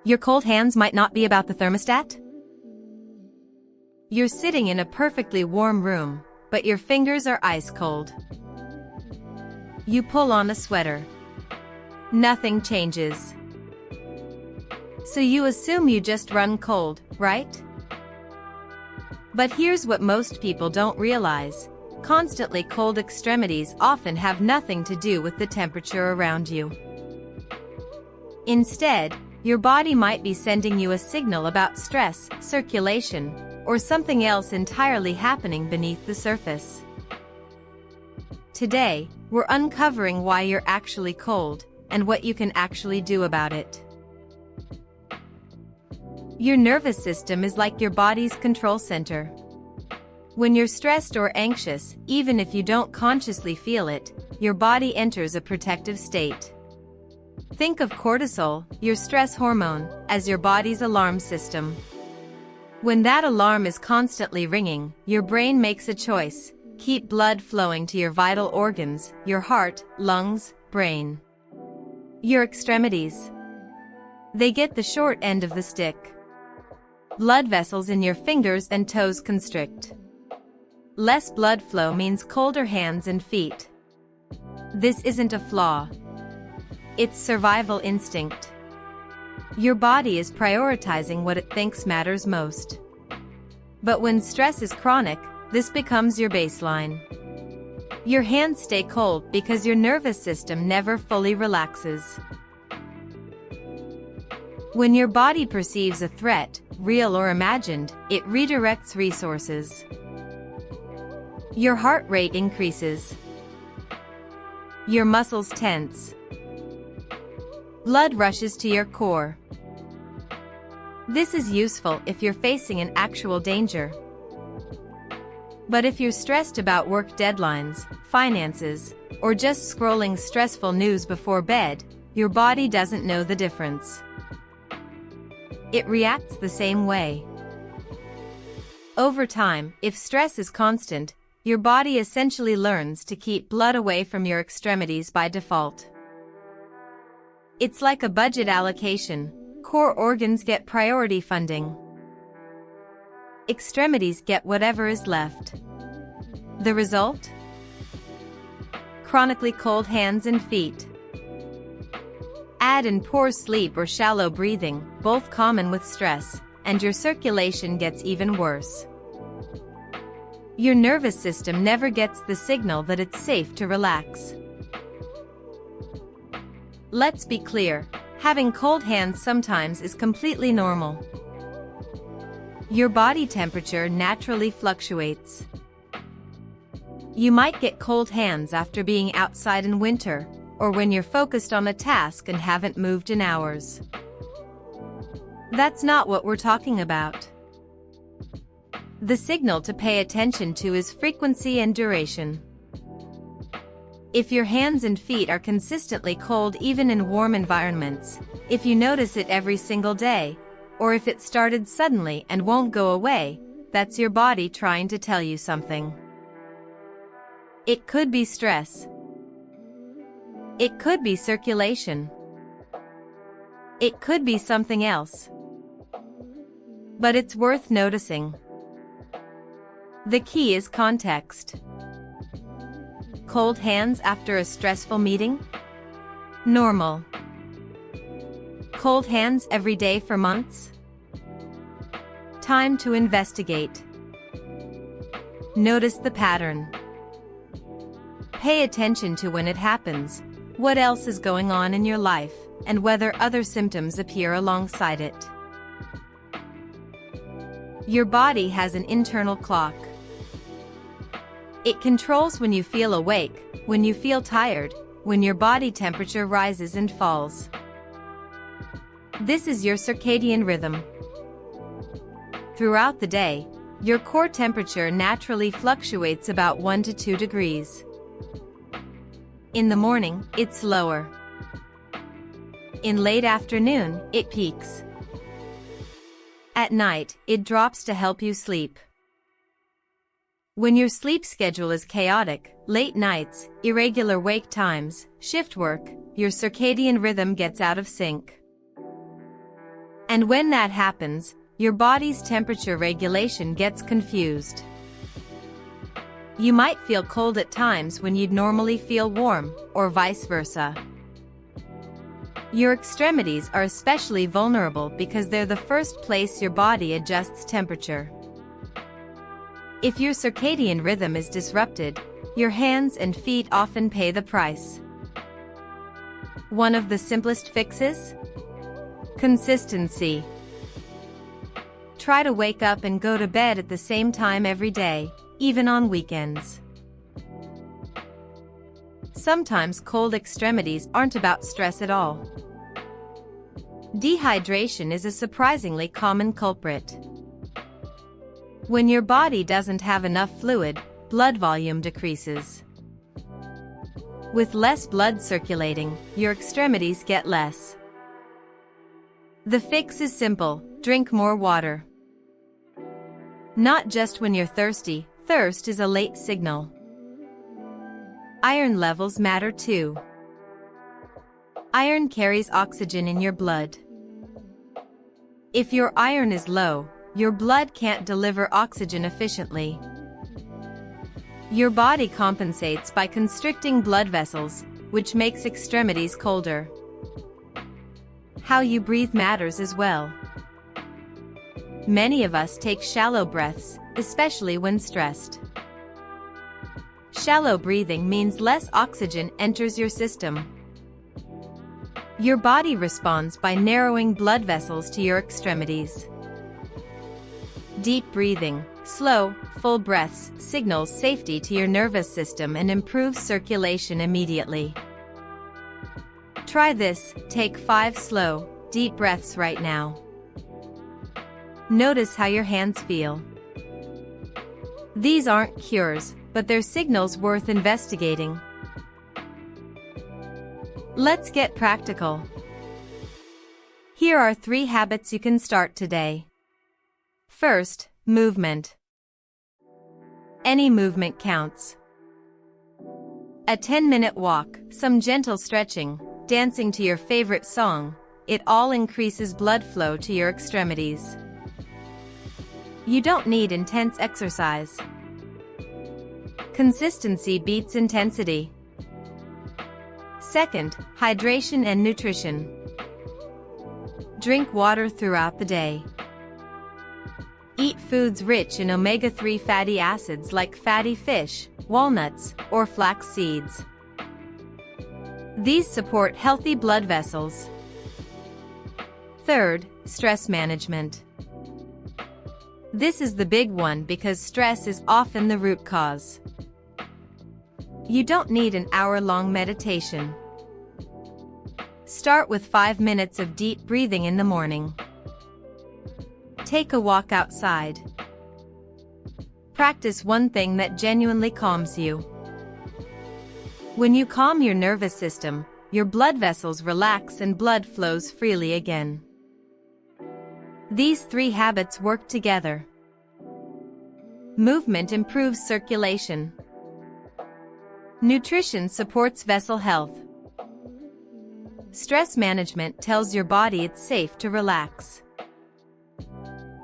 Your cold hands might not be about the thermostat? You're sitting in a perfectly warm room, but your fingers are ice cold. You pull on a sweater. Nothing changes. So you assume you just run cold, right? But here's what most people don't realize. Constantly cold extremities often have nothing to do with the temperature around you. Instead, your body might be sending you a signal about stress, circulation, or something else entirely happening beneath the surface. Today, we're uncovering why you're actually cold, and what you can actually do about it. Your nervous system is like your body's control center. When you're stressed or anxious, even if you don't consciously feel it, your body enters a protective state. Think of cortisol, your stress hormone, as your body's alarm system. When that alarm is constantly ringing, your brain makes a choice: keep blood flowing to your vital organs, your heart, lungs, brain. Your extremities. They get the short end of the stick. Blood vessels in your fingers and toes constrict. Less blood flow means colder hands and feet. This isn't a flaw. It's survival instinct. Your body is prioritizing what it thinks matters most. But when stress is chronic, this becomes your baseline. Your hands stay cold because your nervous system never fully relaxes. When your body perceives a threat, real or imagined, it redirects resources. Your heart rate increases. Your muscles tense. Blood rushes to your core. This is useful if you're facing an actual danger. But if you're stressed about work deadlines, finances, or just scrolling stressful news before bed, your body doesn't know the difference. It reacts the same way. Over time, if stress is constant, your body essentially learns to keep blood away from your extremities by default. It's like a budget allocation. Core organs get priority funding. Extremities get whatever is left. The result? Chronically cold hands and feet. Add in poor sleep or shallow breathing, both common with stress, and your circulation gets even worse. Your nervous system never gets the signal that it's safe to relax. Let's be clear, having cold hands sometimes is completely normal. Your body temperature naturally fluctuates. You might get cold hands after being outside in winter, or when you're focused on a task and haven't moved in hours. That's not what we're talking about. The signal to pay attention to is frequency and duration. If your hands and feet are consistently cold even in warm environments, if you notice it every single day, or if it started suddenly and won't go away, that's your body trying to tell you something. It could be stress. It could be circulation. It could be something else. But it's worth noticing. The key is context. Cold hands after a stressful meeting? Normal. Cold hands every day for months? Time to investigate. Notice the pattern. Pay attention to when it happens, what else is going on in your life, and whether other symptoms appear alongside it. Your body has an internal clock. It controls when you feel awake, when you feel tired, when your body temperature rises and falls. This is your circadian rhythm. Throughout the day, your core temperature naturally fluctuates about 1 to 2 degrees. In the morning, it's lower. In late afternoon, it peaks. At night, it drops to help you sleep. When your sleep schedule is chaotic, late nights, irregular wake times, shift work, your circadian rhythm gets out of sync. And when that happens, your body's temperature regulation gets confused. You might feel cold at times when you'd normally feel warm, or vice versa. Your extremities are especially vulnerable because they're the first place your body adjusts temperature. If your circadian rhythm is disrupted, your hands and feet often pay the price. One of the simplest fixes? Consistency. Try to wake up and go to bed at the same time every day, even on weekends. Sometimes cold extremities aren't about stress at all. Dehydration is a surprisingly common culprit. When your body doesn't have enough fluid, blood volume decreases. With less blood circulating, your extremities get less. The fix is simple: drink more water. Not just when you're thirsty, thirst is a late signal. Iron levels matter too. Iron carries oxygen in your blood. If your iron is low, your blood can't deliver oxygen efficiently. Your body compensates by constricting blood vessels, which makes extremities colder. How you breathe matters as well. Many of us take shallow breaths, especially when stressed. Shallow breathing means less oxygen enters your system. Your body responds by narrowing blood vessels to your extremities. Deep breathing, slow, full breaths, signals safety to your nervous system and improves circulation immediately. Try this: take 5 slow, deep breaths right now. Notice how your hands feel. These aren't cures, but they're signals worth investigating. Let's get practical. Here are 3 habits you can start today. First, movement. Any movement counts. A 10-minute walk, some gentle stretching, dancing to your favorite song, it all increases blood flow to your extremities. You don't need intense exercise. Consistency beats intensity. Second, hydration and nutrition. Drink water throughout the day. Eat foods rich in omega-3 fatty acids like fatty fish, walnuts, or flax seeds. These support healthy blood vessels. Third, stress management. This is the big one because stress is often the root cause. You don't need an hour-long meditation. Start with 5 minutes of deep breathing in the morning. Take a walk outside. Practice one thing that genuinely calms you. When you calm your nervous system, your blood vessels relax and blood flows freely again. These 3 habits work together. Movement improves circulation. Nutrition supports vessel health. Stress management tells your body it's safe to relax.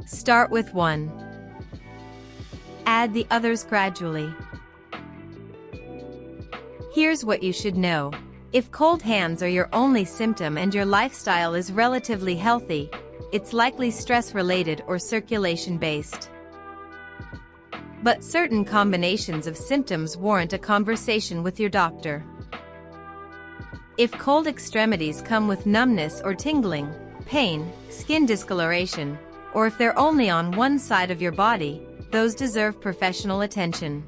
Start with one. Add the others gradually. Here's what you should know. If cold hands are your only symptom and your lifestyle is relatively healthy, it's likely stress-related or circulation-based. But certain combinations of symptoms warrant a conversation with your doctor. If cold extremities come with numbness or tingling, pain, skin discoloration, or if they're only on one side of your body, those deserve professional attention.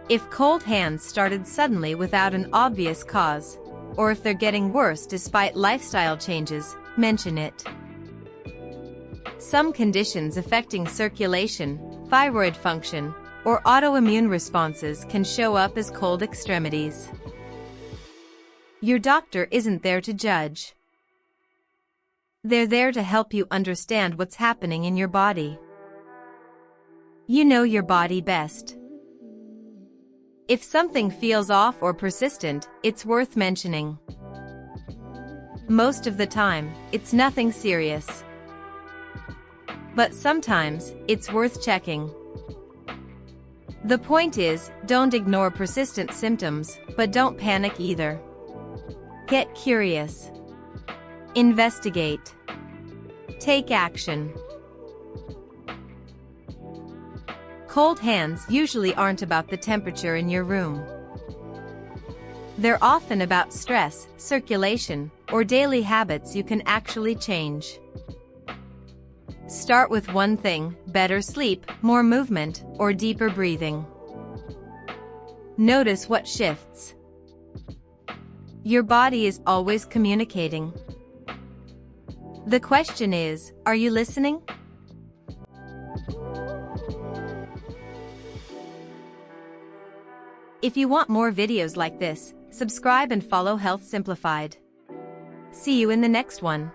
If cold hands started suddenly without an obvious cause, or if they're getting worse despite lifestyle changes, mention it. Some conditions affecting circulation, thyroid function, or autoimmune responses can show up as cold extremities. Your doctor isn't there to judge. They're there to help you understand what's happening in your body. You know your body best. If something feels off or persistent, it's worth mentioning. Most of the time, it's nothing serious. But sometimes, it's worth checking. The point is, don't ignore persistent symptoms, but don't panic either. Get curious. Investigate. Take action. Cold hands usually aren't about the temperature in your room. They're often about stress, circulation, or daily habits you can actually change. Start with one thing: better sleep, more movement, or deeper breathing. Notice what shifts. Your body is always communicating. The question is, are you listening? If you want more videos like this, subscribe and follow Health Simplified. See you in the next one.